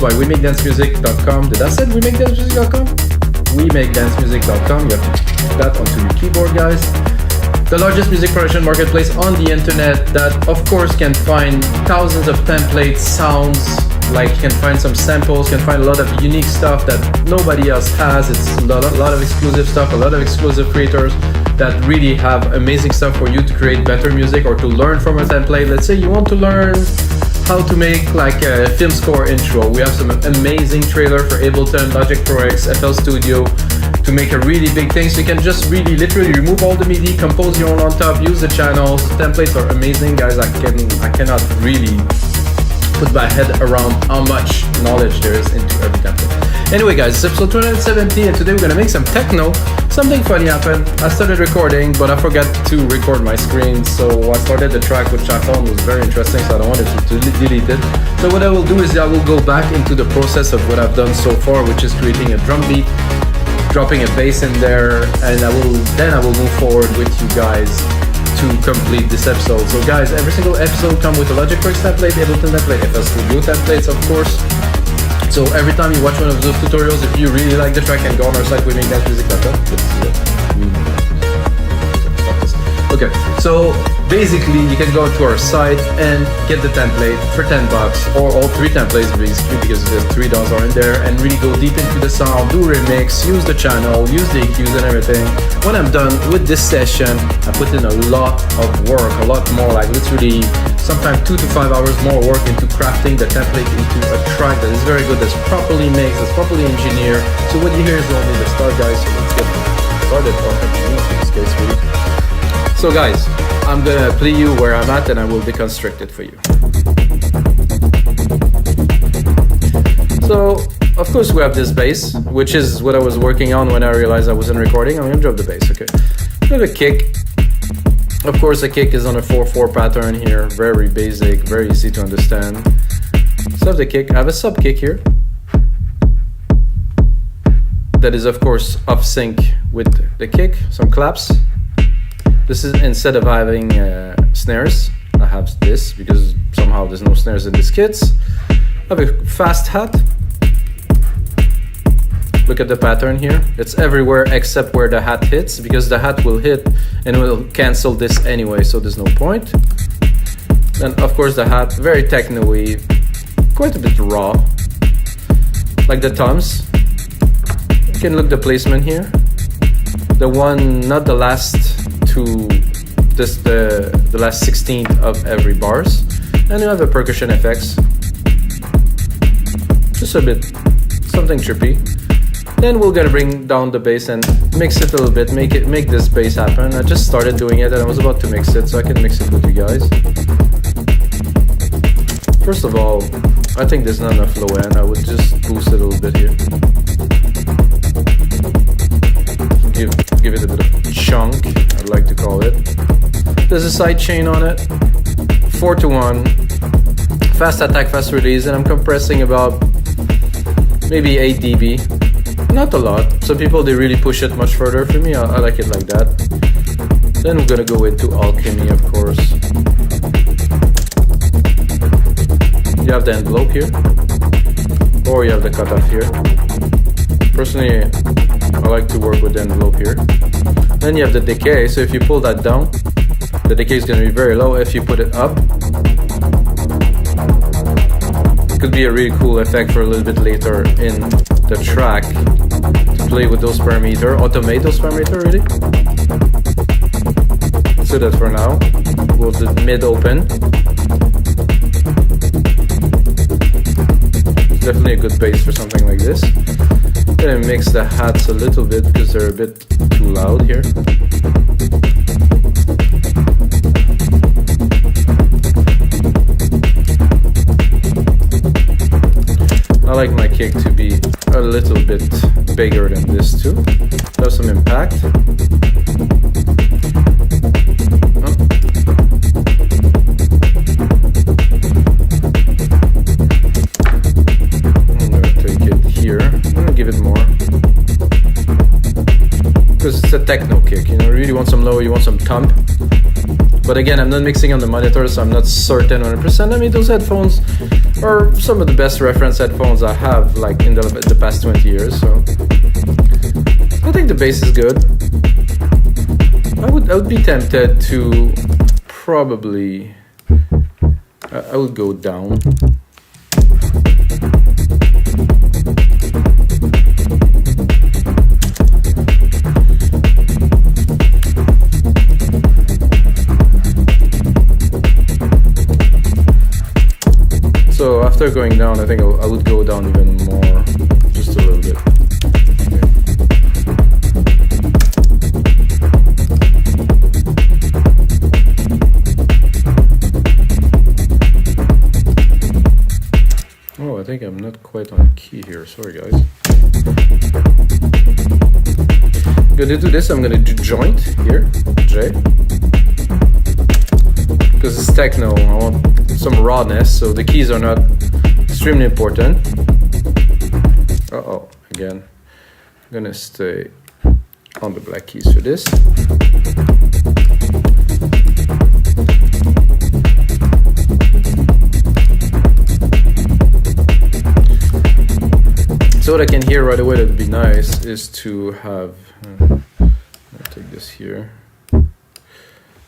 by WeMakeDanceMusic.com. Did I say WeMakeDanceMusic.com? WeMakeDanceMusic.com. You have to put that onto your keyboard, guys. The largest music production marketplace on the internet that, of course, can find thousands of templates, sounds, like you can find some samples, can find a lot of unique stuff that nobody else has. It's a lot of exclusive stuff, a lot of exclusive creators that really have amazing stuff for you to create better music or to learn from a template. Let's say you want to learn how to make like a film score intro. We have some amazing trailer for Ableton, Logic Pro X, FL Studio to make a really big thing. So you can just really literally remove all the MIDI, compose your own on top, use the channels. Templates are amazing, guys. I cannot really put my head around how much knowledge there is into every template. Anyway, guys, it's episode 270, and today we're gonna make some techno. Something funny happened. I started recording, but I forgot to record my screen, so I started the track, which I found was very interesting, so I don't want to delete it. So what I will do is I will go back into the process of what I've done so far, which is creating a drum beat, dropping a bass in there, and I will move forward with you guys to complete this episode. So guys, every single episode comes with a Logic Pro X template, Ableton template, FL Studio templates, of course. So every time you watch one of those tutorials, if you really like the track, and go on our site, WeMakeDanceMusic.com. Okay, so basically you can go to our site and get the template for $10, or all three templates basically, because the $3 are in there, and really go deep into the sound, do remix, use the channel, use the EQs and everything. When I'm done with this session, I put in a lot of work, a lot more, like literally sometimes 2 to 5 hours more work into crafting the template into a track that is very good, that's properly mixed, that's properly engineered. So what you hear is only the start, guys. So let's get started, or continue in this case, really. So guys, I'm gonna play you where I'm at, and I will deconstruct it for you. So, of course we have this bass, which is what I was working on when I realized I wasn't recording. I'm gonna drop the bass, okay. We have a kick. Of course, the kick is on a 4/4 pattern here, very basic, very easy to understand. So I have the kick, I have a sub kick here. That is of course off sync with the kick, some claps. This is, instead of having snares, I have this because somehow there's no snares in this kit. I have a fast hat. Look at the pattern here. It's everywhere except where the hat hits, because the hat will hit and will cancel this anyway, so there's no point. Then of course the hat, very techno-y, quite a bit raw. Like the toms. You can look the placement here. The one, not the last to this, the last 16th of every bars. And you have the percussion effects. Just a bit, something trippy. Then we're gonna bring down the bass and mix it a little bit, make this bass happen. I just started doing it and I was about to mix it, so I can mix it with you guys. First of all, I think there's not enough low end. I would just boost it a little bit here. Give it a bit of chunk, I'd like to call it. There's a side chain on it, 4-to-1, fast attack, fast release, and I'm compressing about maybe 8 dB. Not a lot. Some people, they really push it much further. For me, I like it like that. Then we're gonna go into Alchemy, of course. You have the envelope here, or you have the cutoff here. Personally, I like to work with the envelope here. Then you have the decay, so if you pull that down, the decay is gonna be very low. If you put it up, it could be a really cool effect for a little bit later in the track to play with those parameters, automate those parameters really. Let's do that for now. We'll do mid open. Definitely a good bass for something like this. Gonna mix the hats a little bit because they're a bit too loud here. I like my kick to be a little bit bigger than this too. Have some impact. I'm gonna take it here. I'm gonna give it more. Because it's a techno kick, you know, you really want some low, you want some thump. But again, I'm not mixing on the monitor, so I'm not certain 100%. I mean, those headphones are some of the best reference headphones I have, like in the past 20 years. So I think the bass is good. I would be tempted to probably. I would go down. So after going down, I think I would go down even more, just a little bit. Oh, I think I'm not quite on key here. Sorry, guys. I'm gonna do this. I'm gonna do joint here, J. Because it's techno, I want some rawness, so the keys are not extremely important. Uh-oh, again. I'm gonna stay on the black keys for this. So what I can hear right away that would be nice is to have, I'll take this here.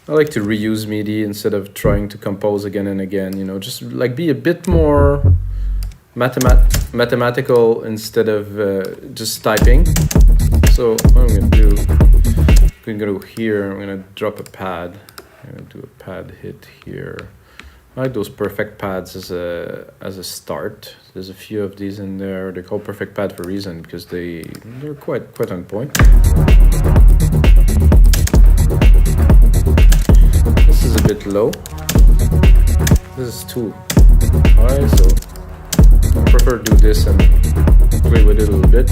I like to reuse MIDI instead of trying to compose again and again, you know, just like be a bit more mathematical instead of just typing. So what I'm going to do, I'm going to go here, I'm going to drop a pad, I'm going to do a pad hit here. I like those perfect pads as a start. There's a few of these in there. They're called perfect pad for a reason because they're quite on point. This is a bit low. This is too high, so I prefer to do this and play with it a little bit.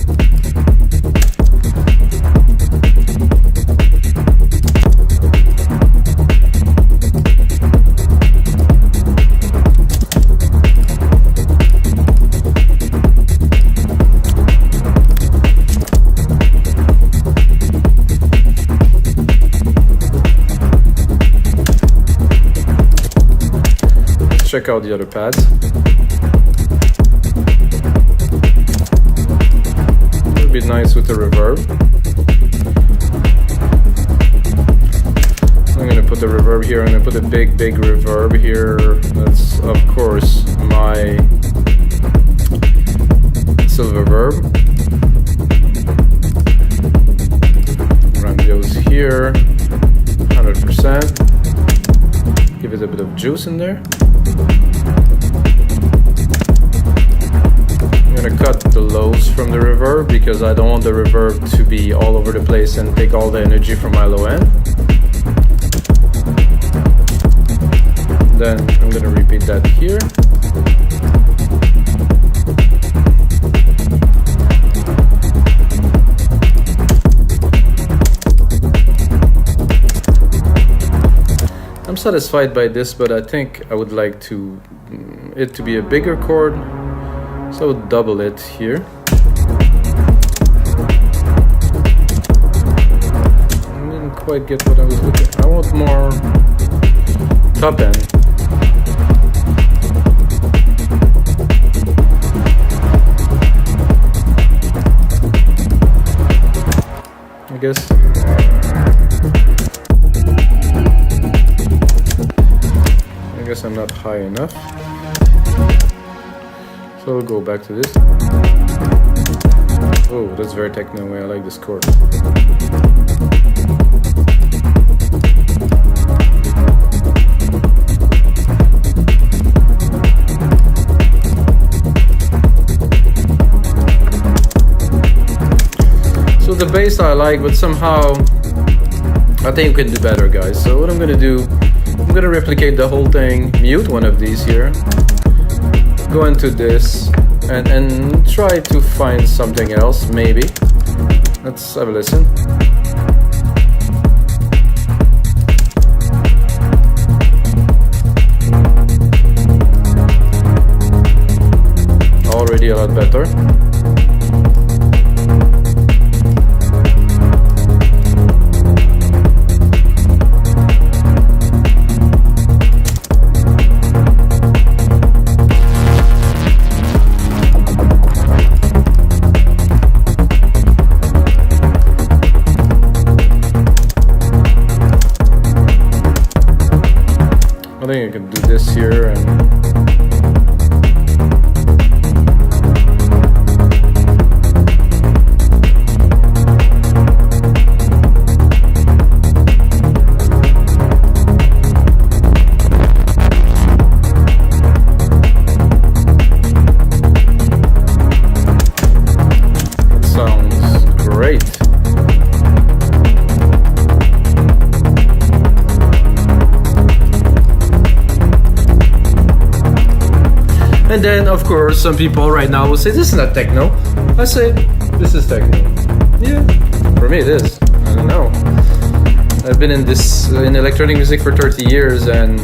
Check out the other pads. It would be nice with the reverb. I'm going to put the reverb here. I'm going to put a big reverb here. That's of course my silver verb. Grandiose here, 100%. Give it a bit of juice in there. I'm gonna cut the lows from the reverb because I don't want the reverb to be all over the place and take all the energy from my low end. Then I'm gonna repeat that here. I'm satisfied by this, but I think I would like it to be a bigger chord, so I would double it here. I didn't quite get what I was looking for. I want more top end. I guess. I'm not high enough, so we'll go back to this. Oh, that's very techno way. I like this chord. So the bass I like, but somehow I think we can do better, guys. So what I'm gonna do, I'm gonna replicate the whole thing, mute one of these here, go into this, and try to find something else, maybe. Let's have a listen. Already a lot better. And then, of course, some people right now will say, this is not techno. I say, this is techno. Yeah, for me it is. I don't know. I've been in electronic music for 30 years, and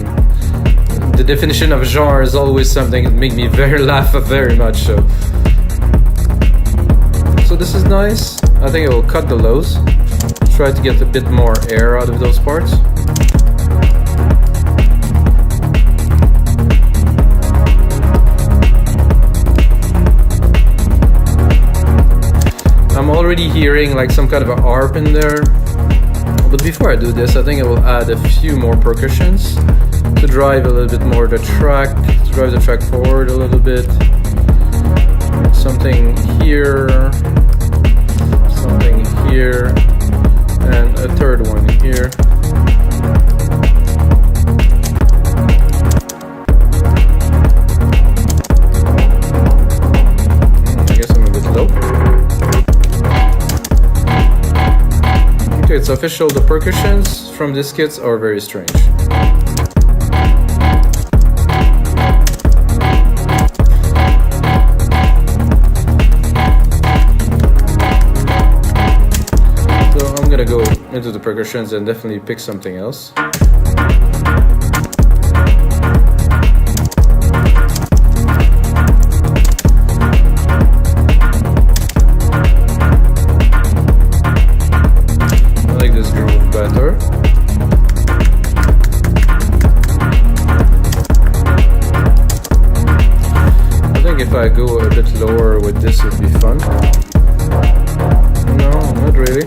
the definition of genre is always something that makes me laugh very much. So this is nice. I think it will cut the lows. Try to get a bit more air out of those parts. I'm already hearing like some kind of an arp in there. But before I do this, I think I will add a few more percussions to drive a little bit more the track, to drive the track forward a little bit. Something here, and a third one here. I guess I'm a bit low. Okay, it's official, the percussions from these kits are very strange. Go into the percussions and definitely pick something else. I like this groove better. I think if I go a bit lower with this would be fun. No, not really.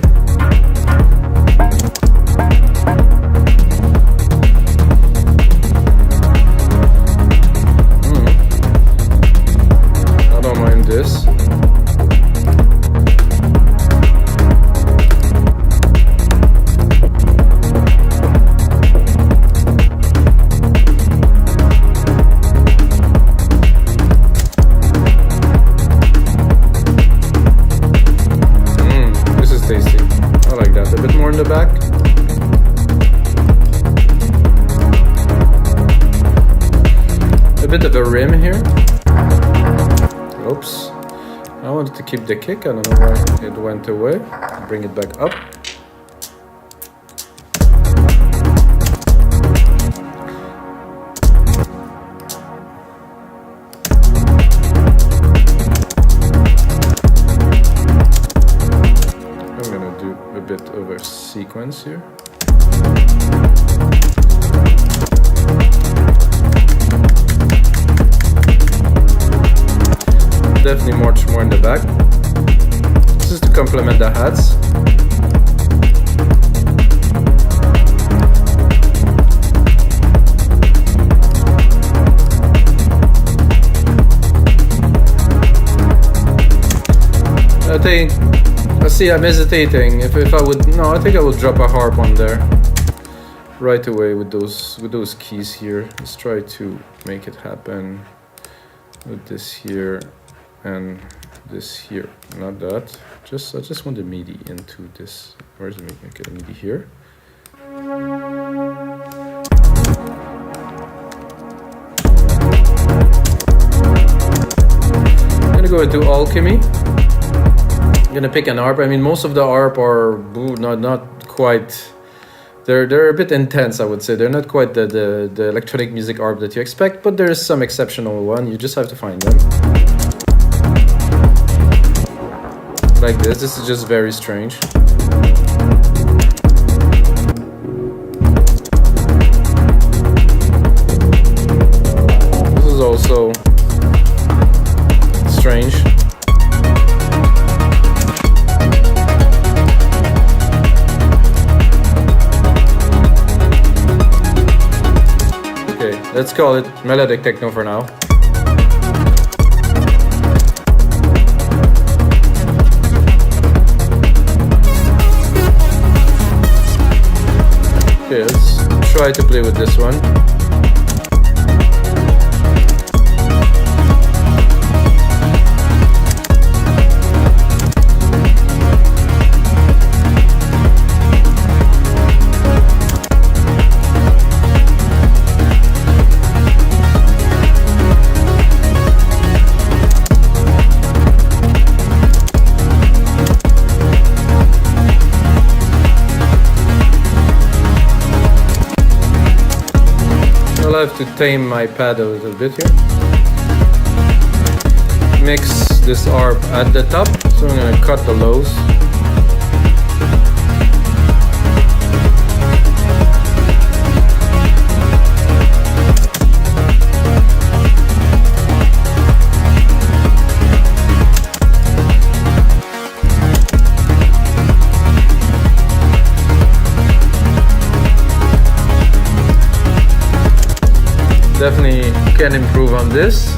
Bit of a rim here. Oops. I wanted to keep the kick. I don't know why it went away. Bring it back up. I'm gonna do a bit of a sequence here. Definitely much more in the back. This is to complement the hats. I'm hesitating. If I would, no, I think I would drop a harp on there right away with those keys here. Let's try to make it happen with this here. And this here, not that. I just want the MIDI into this. Where's the MIDI? Okay, the MIDI here. I'm gonna go into Alchemy. I'm gonna pick an arp. I mean, most of the arp are not quite. They're a bit intense, I would say. They're not quite the electronic music arp that you expect, but there is some exceptional one. You just have to find them. Like this. This is just very strange. This is also strange. Okay, let's call it Melodic Techno for now. Okay, let's try to play with this one. Still have to tame my pad a little bit here. Mix this arp at the top, so I'm gonna cut the lows. Definitely can improve on this.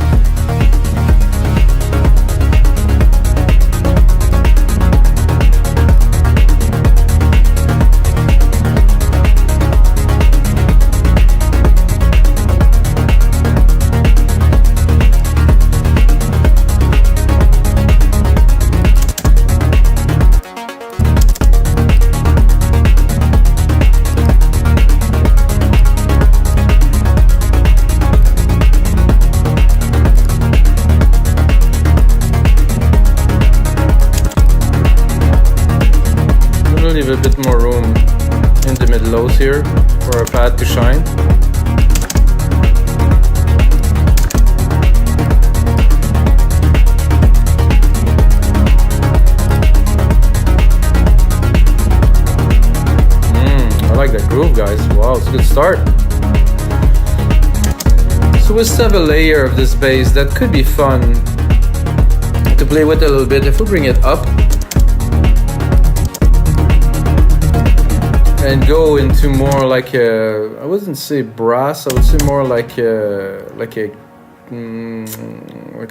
Leave a bit more room in the mid lows here for our pad to shine. I like that groove, guys. Wow, it's a good start. So we still have a layer of this bass that could be fun to play with a little bit. If we bring it up and go into more like a, I wouldn't say brass, I would say more like a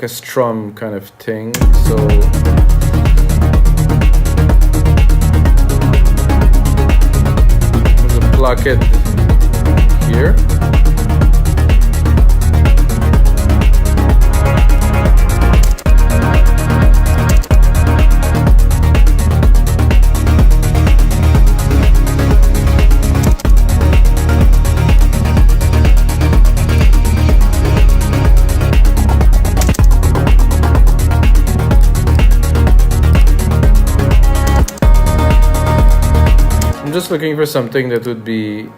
strum kind of thing. So there's a plucky here. I'm just looking for something that would be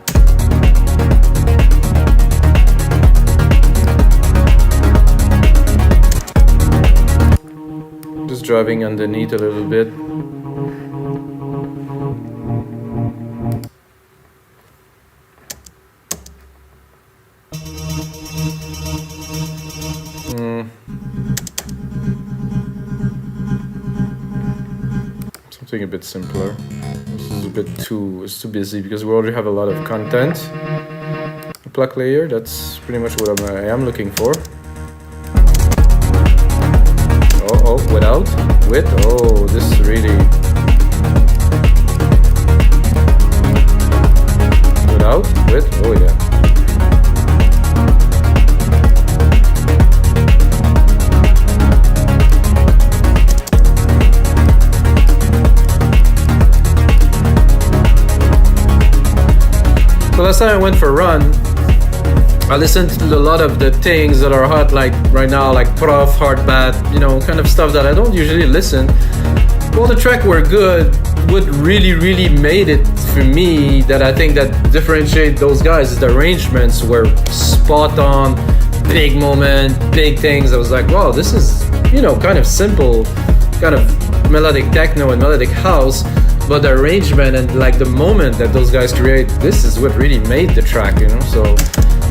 just driving underneath a little bit. Something a bit simpler. It's too busy because we already have a lot of content. A pluck layer, that's pretty much what I am looking for. Oh, without, with, oh, this is really, without, with, oh yeah. So last time I went for a run, I listened to a lot of the things that are hot like right now, like prof, hard bat, you know, kind of stuff that I don't usually listen. Well, the track were good. What really made it for me that I think that differentiate those guys is the arrangements were spot on, big moment, big things. I was like, wow, this is, you know, kind of simple, kind of melodic techno and melodic house. But the arrangement and like the moment that those guys create, this is what really made the track, you know. So,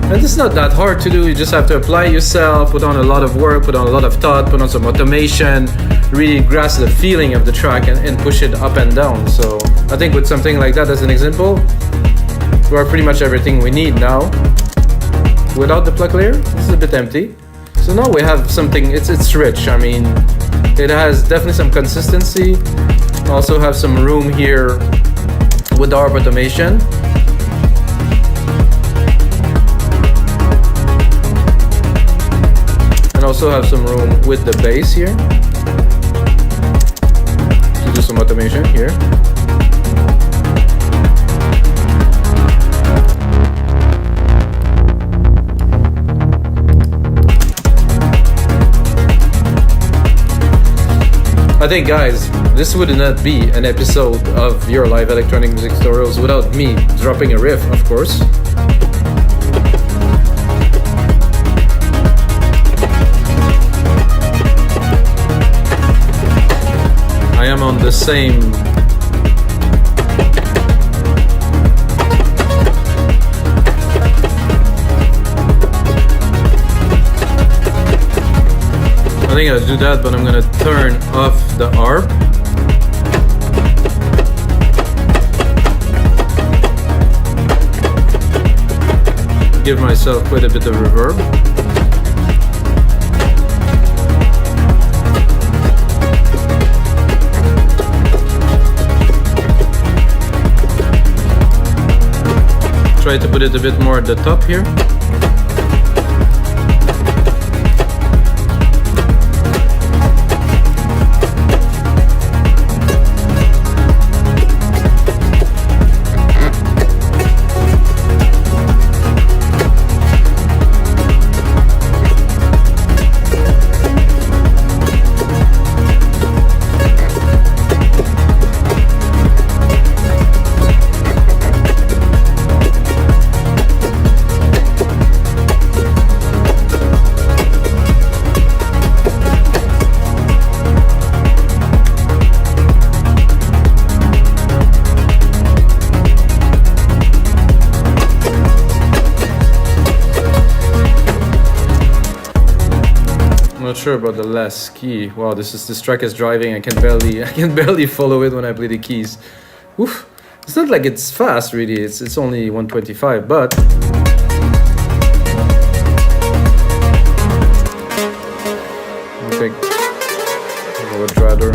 and it's not that hard to do. You just have to apply yourself, put on a lot of work, put on a lot of thought, put on some automation, really grasp the feeling of the track and push it up and down. So I think with something like that as an example, we are pretty much everything we need now. Without the pluck layer, this is a bit empty. So now we have something, it's rich. I mean, it has definitely some consistency. Also have some room here with the arp automation. And also have some room with the bass here. To do some automation here. I think, guys, this would not be an episode of your live electronic music tutorials without me dropping a riff, of course. I am on the same I think I'll do that, but I'm gonna turn off the arp. Give myself quite a bit of reverb. Try to put it a bit more at the top here. Not sure about the last key. Wow, this track is driving. I can barely follow it when I play the keys. Oof. It's not like it's fast really. It's only 125, but okay. I would rather.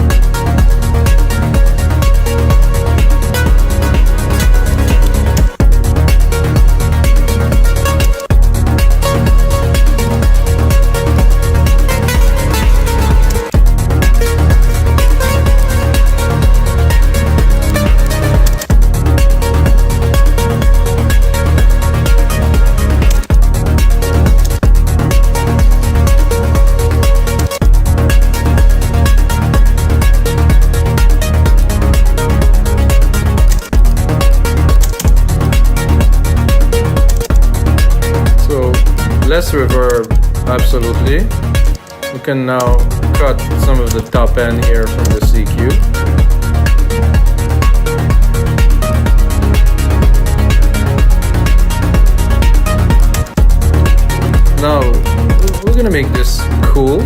Less reverb, absolutely. We can now cut some of the top end here from the CQ. Now, we're gonna make this cool.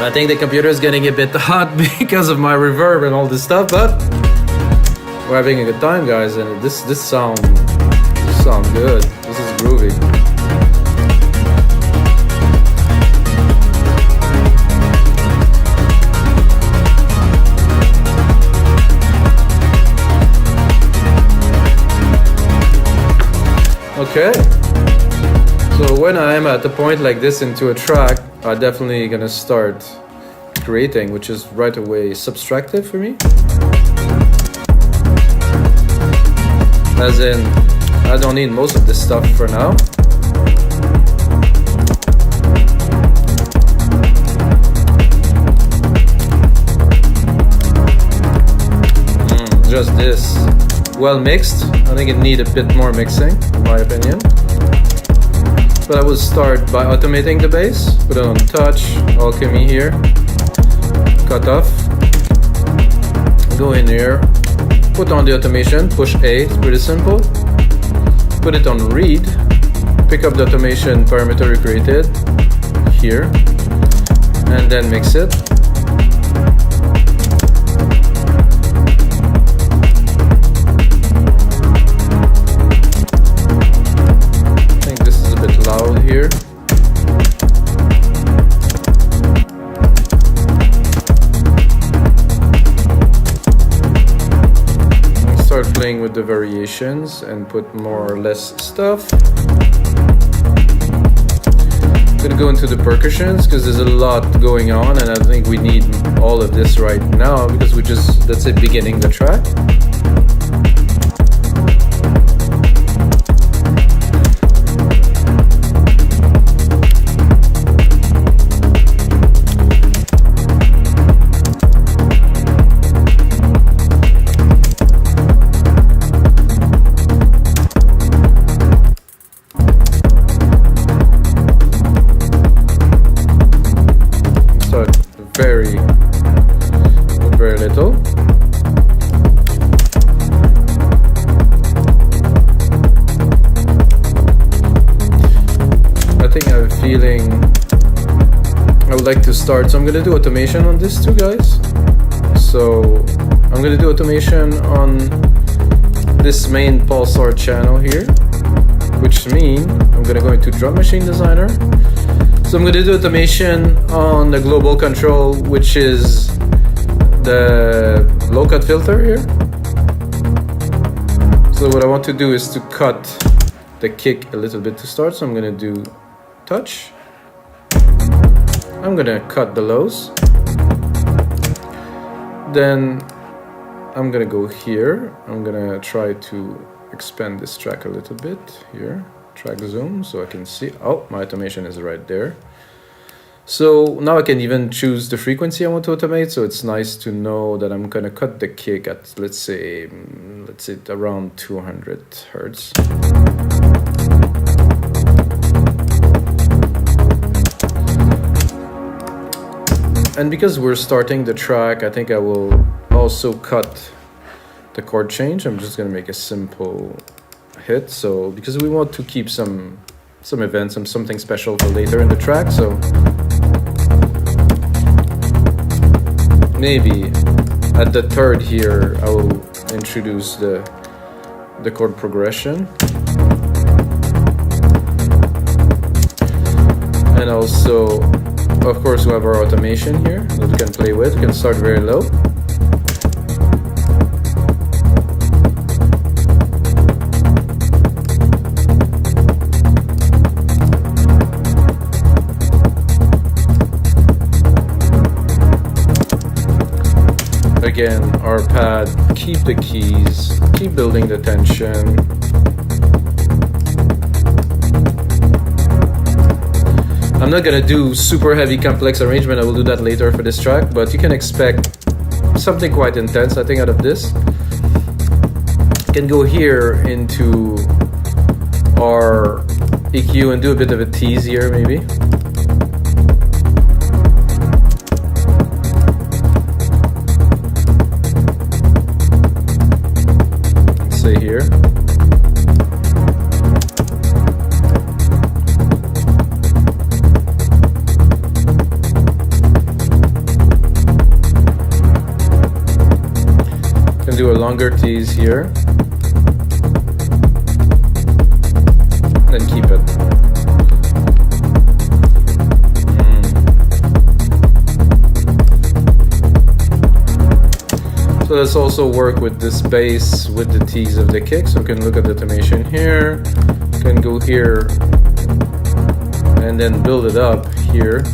I think the computer is getting a bit hot because of my reverb and all this stuff, but we're having a good time, guys, and this sound good. This is groovy. Okay. So when I am at a point like this into a track, I'm definitely gonna start creating, which is right away subtractive for me. As in, I don't need most of this stuff for now. just this well mixed. I think it needs a bit more mixing, in my opinion. But I will start by automating the bass. Put it on touch, Alchemy here, cut off. Go in here, put on the automation, push A, it's pretty simple. Put it on read, pick up the automation parameter we created here, and then mix it. I think this is a bit loud here. Start playing with the variations and put more or less stuff. I'm gonna go into the percussions because there's a lot going on and I think we need all of this right now because that's it, beginning the track. Very little. I think I have a feeling I would like to start, so I'm gonna do automation on this too, guys. So I'm gonna do automation on this main pulsar channel here, which means I'm gonna go into Drum Machine Designer. So I'm going to do automation on the global control, which is the low cut filter here. So what I want to do is to cut the kick a little bit to start. So I'm going to do touch. I'm going to cut the lows. Then I'm going to go here. I'm going to try to expand this track a little bit here. Track zoom so I can see. Oh, my automation is right there. So now I can even choose the frequency I want to automate. So it's nice to know that I'm gonna cut the kick at let's say around 200 hertz. And because we're starting the track, I think I will also cut the chord change. I'm just gonna make a simple hit, so because we want to keep some events and something special for later in the track, so maybe at the third here I will introduce the chord progression, and also of course we have our automation here that we can play with. We can start very low. Again, our pad, keep the keys, keep building the tension. I'm not gonna do super heavy complex arrangement, I will do that later for this track, but you can expect something quite intense, I think, out of this. You can go here into our EQ and do a bit of a tease here, maybe. Here. Can do a longer tease here. Then keep it. So let's also work with this bass with the tease of the kick. So we can look at the automation here. We can go here and then build it up here.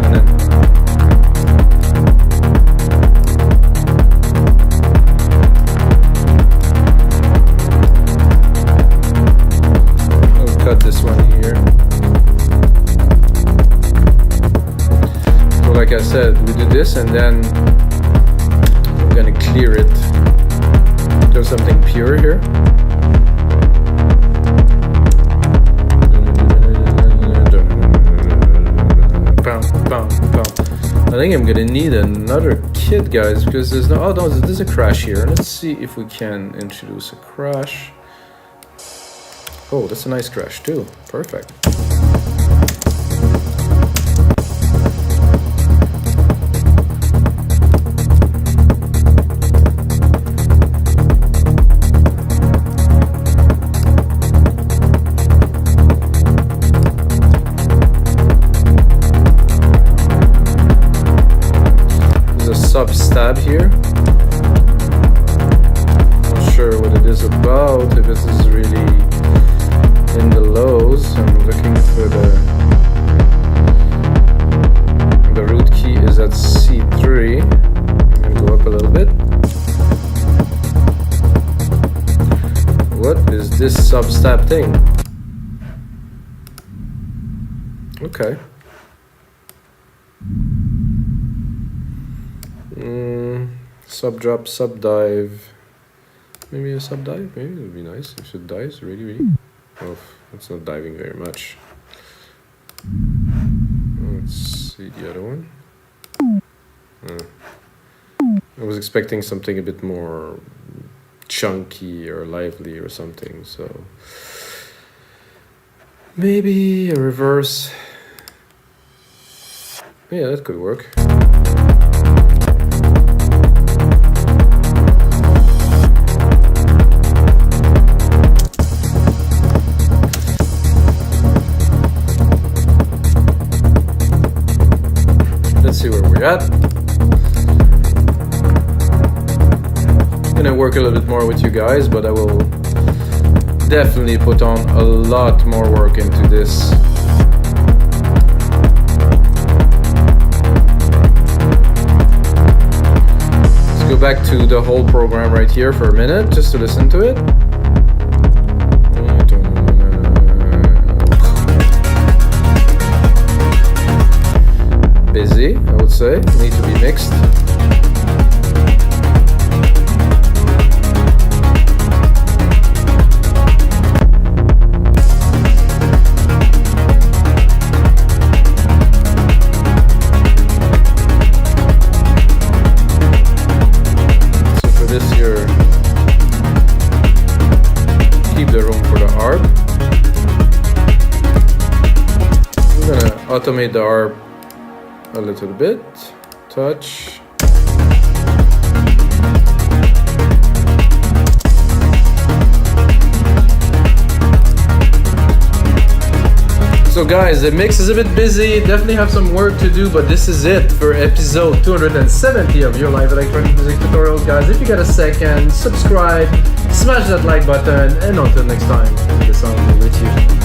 And then we'll cut this one here. said, we do this and then I'm gonna clear it. There's something pure here. I think I'm gonna need another kit, guys, because there's no. Oh no, there's a crash here. Let's see if we can introduce a crash. Oh, that's a nice crash too. Perfect. Sub-stab here. Not sure what it is about, if this is really in the lows. I'm looking for the root key is at C3. I'm gonna go up a little bit. What is this sub-stab thing? Okay. Sub drop, sub dive. Maybe a sub dive? Maybe it would be nice if it dives really. Oh, it's not diving very much. Let's see the other one. I was expecting something a bit more chunky or lively or something, so maybe a reverse. Yeah, that could work. Let's see where we're at. I'm gonna work a little bit more with you guys, but I will definitely put on a lot more work into this. Let's go back to the whole program right here for a minute, just to listen to it. Busy, I would say. Need to be mixed. So for this here, keep the room for the arp. I'm gonna automate the arp a little bit, touch. So guys, the mix is a bit busy, definitely have some work to do, but this is it for episode 270 of your live electronic music tutorials, guys. If you get a second, subscribe, smash that like button, and until next time, the sound will with you.